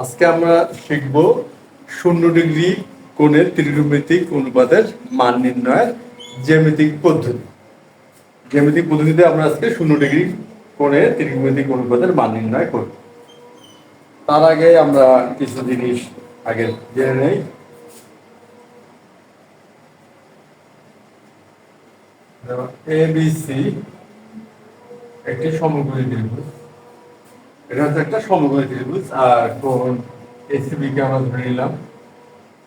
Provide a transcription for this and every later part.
আজকে আমরা শিখব 0 ডিগ্রি কোণের ত্রিকোণমিতিক অনুপাতের মান নির্ণয়ের জ্যামিতিক পদ্ধতি। জ্যামিতিক পদ্ধতিতে আমরা আজকে 0 ডিগ্রি কোণের ত্রিকোণমিতিক অনুপাতের মান নির্ণয় করব। তার আগে আমরা কিছু জিনিস আগে জেনে নেই। ABC একটি সমকোণী ত্রিভুজ, এটা হচ্ছে একটা সমকোণী ত্রিভুজ, আর কোণ ACB কে আমরা ধরে নিলাম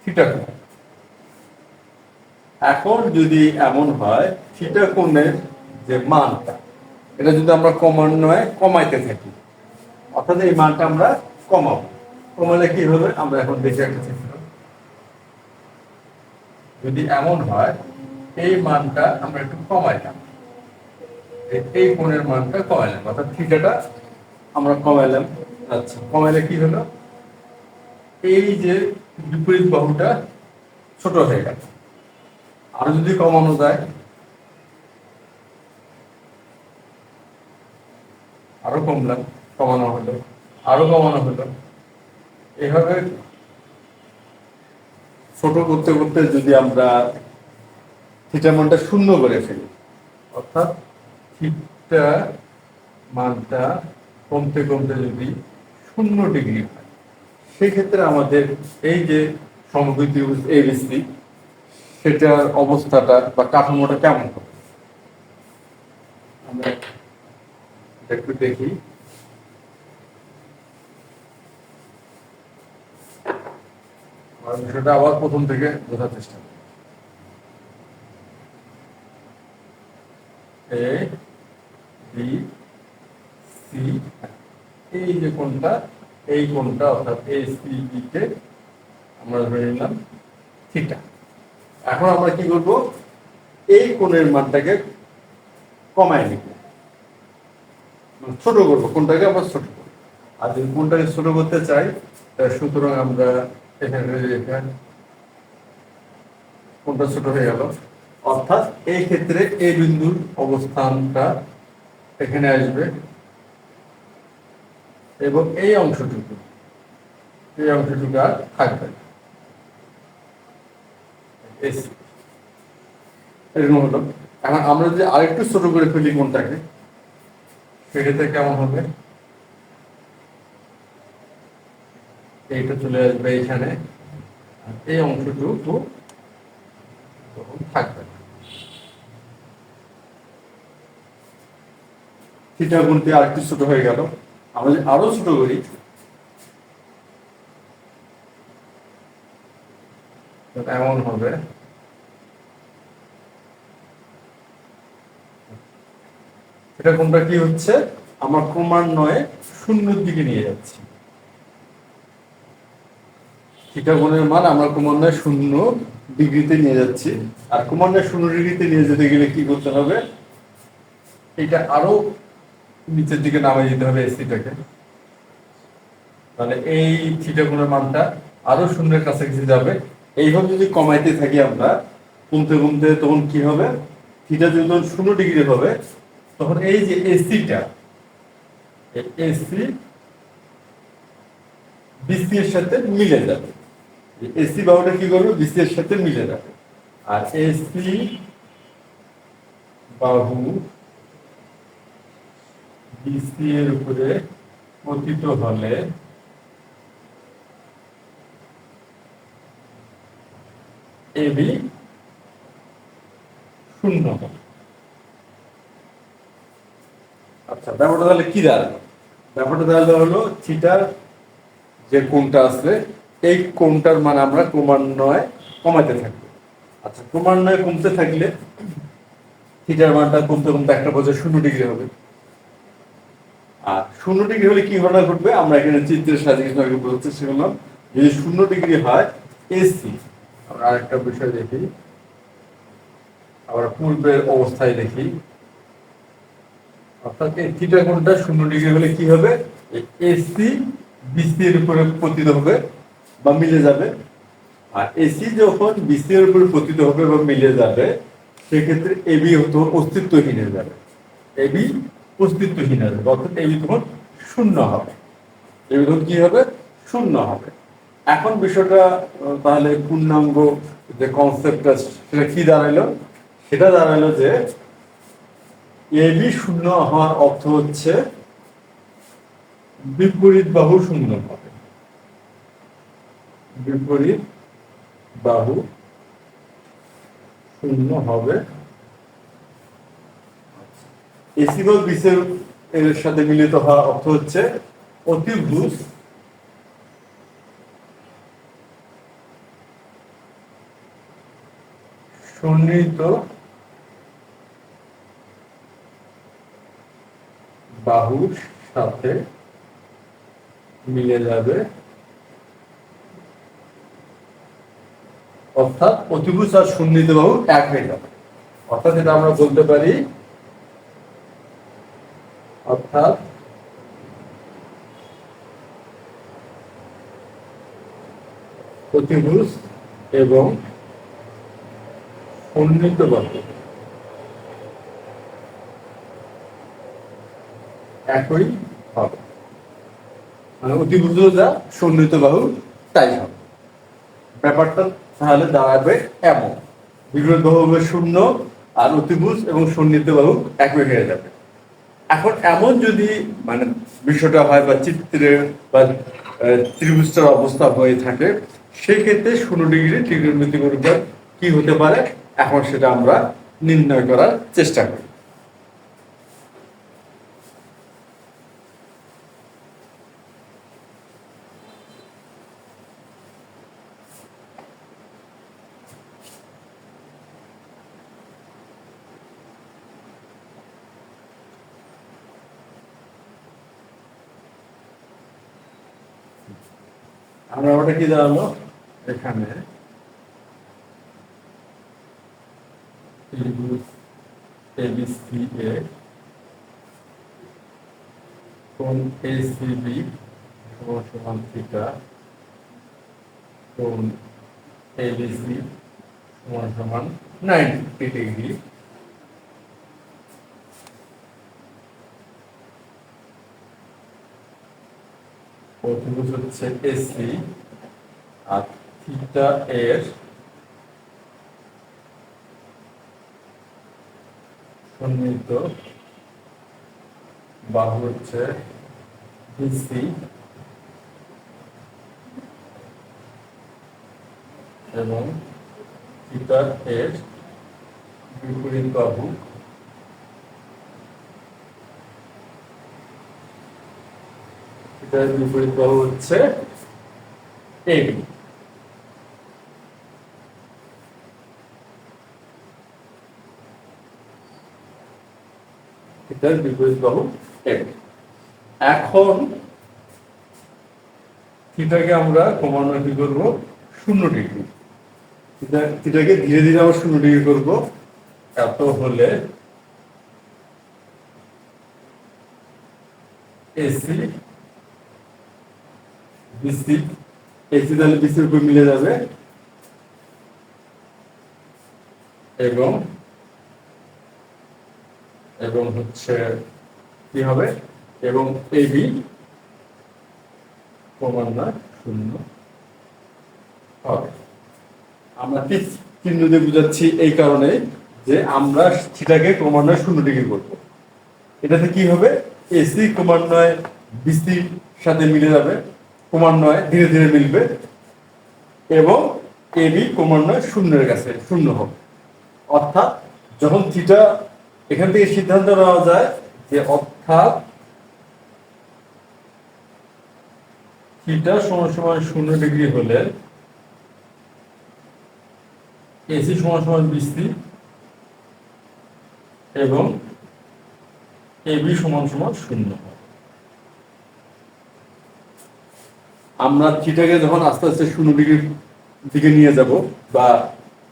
থিটা কোণ। এখন যদি এমন হয় থিটা কোণের যে মানটা, এটা যদি আমরা ক্রমান্বয়ে কমাইতে থাকি, অর্থাৎ এই মানটা আমরা কমাবো, কমালে কি হবে আমরা এখন দেখে একটা চিত্র। যদি এমন হয় এই মানটা আমরা একটু কমাইলাম, এই কোণের মানটা কমাইলাম, অর্থাৎ থিটাটা আমরা কমাইলাম। আচ্ছা, কমাইলে কি হলো, এই যে বিপরীত বাহুটা ছোট হয়ে গেল। আর যদি কমানো যায়, আরো কমলাম, কমানো হলো, আরো কমানো হলো, এভাবে ছোট করতে করতে যদি আমরা থিটা মানটা শূন্য করে ফেলি, অর্থাৎ থিটা মানটা কমতে কমতে যদি 0 ডিগ্রি হয়, সেক্ষেত্রে আমাদের এই যে সমকোণী ত্রিভুজ ABC সেটার অবস্থাটা বা কাঠামোটা কেমন হবে আমরা একটু দেখি। বিষয়টা আবার প্রথম থেকে বোঝার চেষ্টা করি। A B C, এই যে কোণটা, এই কোণটা অর্থাৎ ACB কে আমরা ধরে নিলাম থিটা। এখন আমরা কি করব, এই কোণের মানটাকে কমায় নিব, ছোট করব, কোণটাকে আমরা ছোট করব। আর যদি কোণটাকে ছোট করতে চাই, সুতরাং আমরা এখানে কোণটা ছোট হয়ে গেল, অর্থাৎ এই ক্ষেত্রে এই বিন্দুর অবস্থানটা এখানে আসবে এবং এই অংশটুকু আর থাকবে না। এরকম হলো। এখন আমরা যদি আরেকটু ছোট করে ফেলি কোণটাকে, সেক্ষেত্রে কেমন হবে, এইটা চলে আসবে এইখানে, এই অংশটুকু থাকবে না। থিটা কোণটি আরেকটু ছোট হয়ে গেল। আমরা যদি আরো ছোট করি, এমন হবে, এটা কোনটা কি হচ্ছে, আমরা ক্রমান্বয়ে শূন্যের দিকে নিয়ে যাচ্ছি। থিটা কোণের মান আমরা ক্রমান্বয়ে 0 ডিগ্রিতে নিয়ে যাচ্ছি, আর ক্রমান্বয়ে 0 ডিগ্রিতে নিয়ে যেতে গেলে কি করতে হবে, এটা আরো নিচের দিকে নামিয়ে দিতে হবে এসিটাকে। তাহলে এই থিটা কোণের মানটা আরো 0-এর কাছাকাছি যাবে। এইভাবে যদি কমাইতে থাকি আমরা কমতে কমতে, তখন কি হবে, থিটা যখন 0 ডিগ্রি হবে, তখন এই যে এসিটা, এসি বিসি এর সাথে মিলে যাবে। এসি বাহুটা কি করবে, বিসি এর সাথে মিলে যাবে, আর এসি বাহু বিসি এর উপরে পতিত হলে এবি 0 হবে। আচ্ছা, ব্যাপারটা তাহলে কি দাঁড়ালো, ব্যাপারটা তাহলে হলো থিটার যে কোণটা আছে, এই কোণটার মান আমরা ক্রমান্বয়ে কমাতে থাকবো। আচ্ছা, ক্রমান্বয়ে কমতে থাকলে থিটার মানটা কমতে কমতে একটা পর্যায়ে 0 ডিগ্রি হবে। আর 0 ডিগ্রি হলে কি ঘটনা ঘটবে, আমরা এখানে চিত্রের সাহায্যে কিছু আগে বলতে চেষ্টা করলাম। যদি 0 ডিগ্রি হয় এসি, আমরা আরেকটা বিষয় দেখি, আমরা পূর্বের অবস্থায় দেখি, অর্থাৎ এই থিটা কোণটা 0 ডিগ্রি হলে কি হবে, এসি বিসি এর উপরে পতিত হবে বা মিলে যাবে। আর এসি যখন বিসি এর উপরে পতিত হবে বা মিলে যাবে, সেক্ষেত্রে এবি হতো অস্তিত্বহীন হয়ে যাবে, এবি অস্তিত্বহীন হয়ে যাবে, অর্থাৎ এবি তখন 0 হবে। এবি তখন কি হবে, শূন্য হবে। এখন বিষয়টা তাহলে পূর্ণাঙ্গ যে কনসেপ্টটা সেটা কি দাঁড়াইলো, সেটা দাঁড়াইলো যে এবি শূন্য হওয়ার অর্থ হচ্ছে বিপরীত বাহু শূন্য হবে, বিপরীত বাহু শূন্য হবে। এসি বা বিসি এর সাথে মিলিত হওয়ার অর্থ হচ্ছে অতিভুজ সন্নিহিত বাহুর সাথে মিলে যাবে, অর্থাৎ অতিভুজ আর সন্নিহিত বাহু এক হয়ে যাবে। অর্থাৎ এটা আমরা বলতে পারি, অর্থাৎ অতিভুজ এবং সন্নিহিত বাহু একই হবে, মানে অতিভুজ যা সন্নিহিত বাহু তাই হবে। ব্যাপারটা তাহলে দাঁড়াবে এমন, বিপরীত বাহু হবে শূন্য আর অতিভুজ এবং সন্নিহিত বাহু একই হয়ে যাবে। এখন এমন যদি মানে বিষয়টা হয় বা চিত্রে বা ত্রিভুজটার অবস্থা হয়ে থাকে, সেই ক্ষেত্রে 0 ডিগ্রি ত্রিকোণমিতিক অনুপাত কি হতে পারে, এখন সেটা আমরা নির্ণয় করার চেষ্টা করি। আমরা ওটা কি দাঁড়ালো, এখানে ত্রিভুজ এবিসি এ কোণ এসিবি সমান থিটা, কোণ এবিসি সমান 90 ডিগ্রি। অতিভুজ হচ্ছে এসি আর থিটা এর সন্নিহিত বাহু হচ্ছে বিসি এবং থিটা এর বিপরীত বাহু থিটার বিপরীত বাহু হচ্ছে এবি। থিটার বিপরীত বাহু এবি। এখন থিটাকে আমরা কমানো কি করবো, 0 ডিগ্রি। থিটাকে ধীরে ধীরে আমরা 0 ডিগ্রি করবো। এত হলে এসি বিসি, এসি তাহলে বিসির উপর মিলে যাবে এবং এবং হচ্ছে কি হবে, এবং এবি ক্রমান্বয়ে 0 হবে। আমরা ঠিক চিহ্ন দিয়ে বুঝাচ্ছি এই কারণে যে আমরা থিটাকে ক্রমান্বয়ে 0 ডিগ্রি করবো। এটাতে কি হবে, এসি ক্রমান্বয়ে বিসির সাথে মিলে যাবে, ক্রমান্বয়ে ধীরে ধীরে মিলবে এবং এবি ক্রমান্বয়ে 0-এর কাছে 0 হবে। অর্থাৎ যখন থিটা, এখান থেকে সিদ্ধান্ত নেওয়া যায় যে অর্থাৎ থিটা সমান 0 ডিগ্রি হলে এসি সমান বিসি এবং এবি সমান 0। আমরা থিটাকে যখন আস্তে আস্তে 0 ডিগ্রির দিকে নিয়ে যাব বা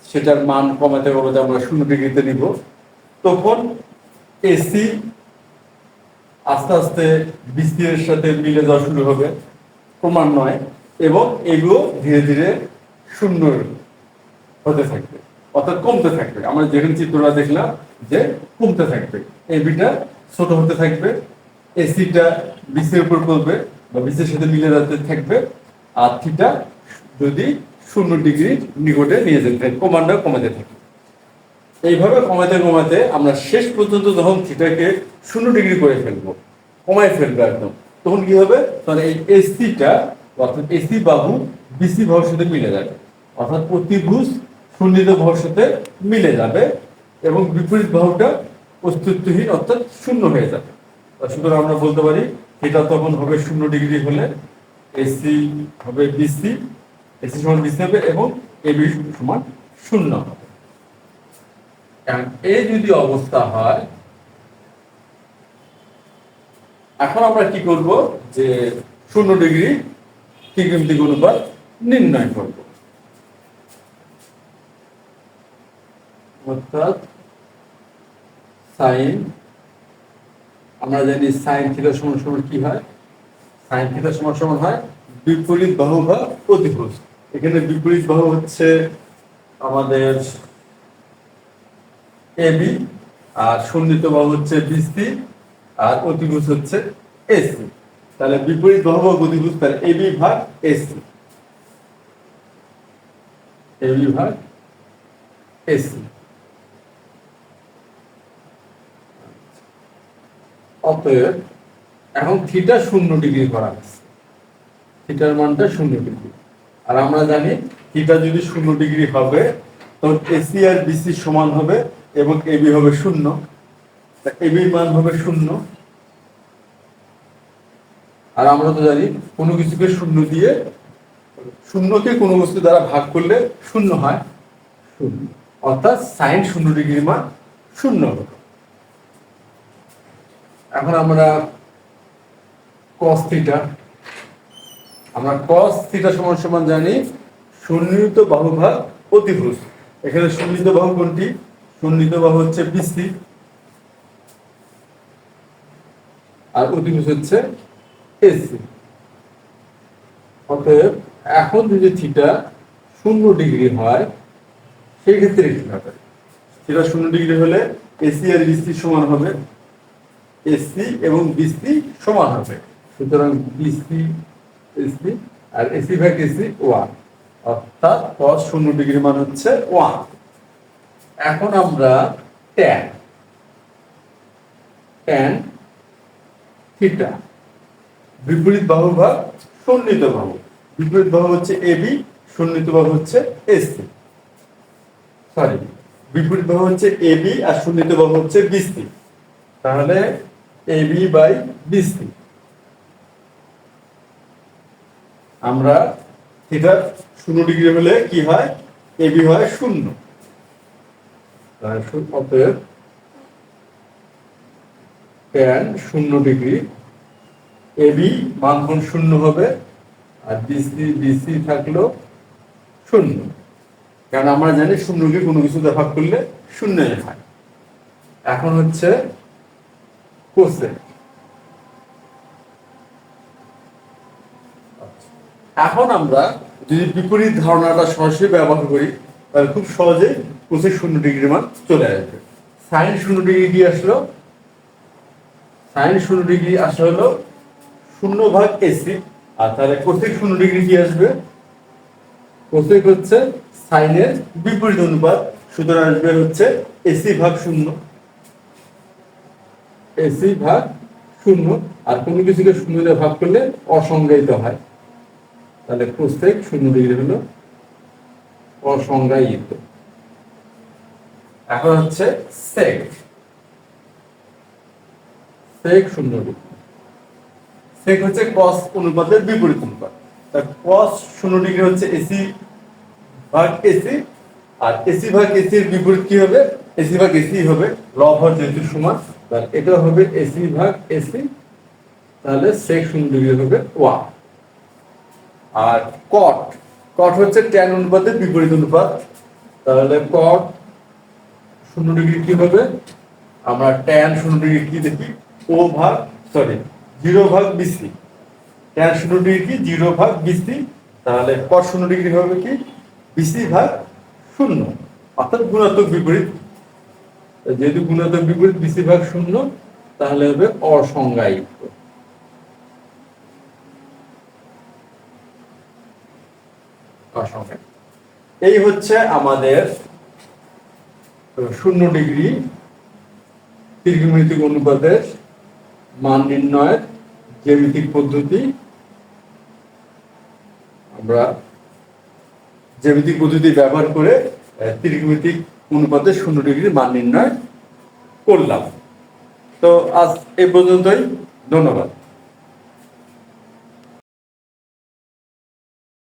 সেটার মান কমাতে কমাতে আমরা 0 ডিগ্রিতে নিব, তখন এসি আস্তে আস্তে বিসি এর সাথে মিলে যাওয়া শুরু হবে ক্রমান্বয়ে এবং এগুলো ধীরে ধীরে 0 হতে থাকবে, অর্থাৎ কমতে থাকবে। আমরা যেখানে চিত্রটা দেখলাম যে কমতে থাকবে, এবিটা ছোট হতে থাকবে, এসিটা বিসির উপর পড়বে বা বিসির সাথে মিলে যেতে থাকবে আর থিটা যদি 0 ডিগ্রির নিকটে নিয়ে যেতে থাকে, কমাতে থাকে। এইভাবে কমাতে আমরা শেষ পর্যন্ত যখন থিটাকে 0 ডিগ্রি করে ফেলবো, কমায় ফেলবো একদম, তখন কি হবে? তখন এই এসিটা অর্থাৎ এসি বাহু বিসি বাহুর সাথে মিলে যাবে, অর্থাৎ প্রতিভুজ সন্নিহিত বাহুর সাথে মিলে যাবে এবং বিপরীত বাহুটা অস্তিত্বহীন অর্থাৎ শূন্য হয়ে যাবে। সুতরাং আমরা বলতে পারি এটা তখন হবে 0 ডিগ্রি হলে এসি হবে বিসি, এসি সমান বিসি হবে এবং এবি সমান 0 হবে। এই যদি অবস্থা হয়, এখন আমরা কি করব? যে 0 ডিগ্রি ত্রিকোণমিতিক অনুপাত নির্ণয় করব। অর্থাৎ সাইন, আমরা জানি সাইন থিটা সমান সমান কি হয়? সাইন থিটা সমান সমান হয় বিপরীত বাহু বা অতিভুজ। এখানে বিপরীত বাহু হচ্ছে আমাদের এবি, আর সন্নিহিত বাহু হচ্ছে বিসি, আর অতিভুজ হচ্ছে এসি। তাহলে বিপরীত বাহু বা অতিভুজ তাহলে এবি ভাগ এসি, এবি ভাগ এসি। অতএব এখন থিটা 0 ডিগ্রি করা হচ্ছে, থিটার মানটা 0 ডিগ্রি। আর আমরা জানি থিটা যদি 0 ডিগ্রি হবে তখন এসি আর বিসি সমান হবে এবং এবি হবে 0, এবির মান হবে 0। আর আমরা তো জানি কোনো কিছুকে 0 দিয়ে, 0কে কোনো বস্তু দ্বারা ভাগ করলে 0 হয় 0, অর্থাৎ সাইন 0 ডিগ্রির মান 0 হবে। এখন আমরা cos থিটা, আমরা cos থিটা সমান সমান জানি সন্নিহিত বাহু ভাগ অতিভুজ। এখানে সন্নিহিত বাহু কোনটি? সন্নিহিত বাহু হচ্ছে বিসি আর অতিভুজ হচ্ছে এসি। অতএব এখন যদি থিটা 0 ডিগ্রি হয় সেই ক্ষেত্রে কি হবে? থিটা 0 ডিগ্রি হলে এসি আর বিসি সমান হবে, এসি এবং বিসি সমান হবে। সুতরাং বিসি এসি আর এসি ভাগ এসি 1, অর্থাৎ cos 0 ডিগ্রি মান হচ্ছে 1। এখন আমরা tan থিটা বিপরীত বাহু ভাগ সন্নিহিত বাহু, বিপরীত বাহু হচ্ছে এবি, সন্নিহিত বাহু হচ্ছে এসি, সরি বিপরীত বাহু হচ্ছে এবি আর সন্নিহিত বাহু হচ্ছে বিসি। তাহলে এবি বাই বিসি, আমরা থিটা 0 ডিগ্রি হলে কি হয়? এবি হয় 0। অতএব tan 0 ডিগ্রি, এবি মান 0 হবে আর বিসি থাকলো 0, কারণ আমরা জানি 0কে কোনো কিছুতে ভাগ করলে 0 হয়। এখন হচ্ছে কোসেক। এখন আমরা যদি বিপরীত ধারণাটা সরাসরি ব্যবহার করি তাহলে খুব সহজে কোসেক 0 ডিগ্রির মান চলে আসবে। সাইন 0 ডিগ্রি কি আসলো? সাইন 0 ডিগ্রি আসা হলো 0 ভাগ এসি, আর তাহলে কোসেক 0 ডিগ্রি কি আসবে? কোসেক হচ্ছে সাইনের বিপরীত অনুপাত, সুতরাং আসবে হচ্ছে এসি ভাগ 0, এসি ভাগ 0। আর কোনো কিছুকে 0 দিয়ে ভাগ করলে অসংজ্ঞায়িত হয়, তাহলে কোসেক 0 ডিগ্রি হলো অসংজ্ঞায়িত। এখন হচ্ছে সেক, সেক 0 ডিগ্রি। সেক হচ্ছে cos অনুপাতের বিপরীত অনুপাত। তা cos 0 ডিগ্রি হচ্ছে এসি ভাগ এসি, আর এসি ভাগ এসি এর বিপরীত কি হবে? এসি ভাগ এসি হবে, লব হর যেহেতু সমান, তাহলে এটা হবে এসি ভাগ এসি, তাহলে সেক 0 ডিগ্রি হবে 1। আর কট, কট হচ্ছে ট্যান অনুপাতের বিপরীত অনুপাত, তাহলে কট 0 ডিগ্রি কি হবে? আমরা ট্যান 0 ডিগ্রি কি দেখি? ও ভাগ সরি 0 ভাগ বিসি। ট্যান 0 ডিগ্রি কি? 0 ভাগ বিসি, তাহলে কট 0 ডিগ্রি হবে কি? বিসি ভাগ 0, অর্থাৎ গুণাত্মক বিপরীত। যেহেতু গুণাত্মক বিপরীত বিসি ভাগ 0, তাহলে হবে অসংজ্ঞায়িত। সংখ্যা। এই হচ্ছে আমাদের 0° ত্রিকোণমিতিক অনুপাতের মান নির্ণয়ের জ্যামিতিক পদ্ধতি। আমরা জ্যামিতিক পদ্ধতি ব্যবহার করে ত্রিকোণমিতিক অনুপাতে 0° মান নির্ণয় করলাম। তো আজ এই পর্যন্তই, ধন্যবাদ।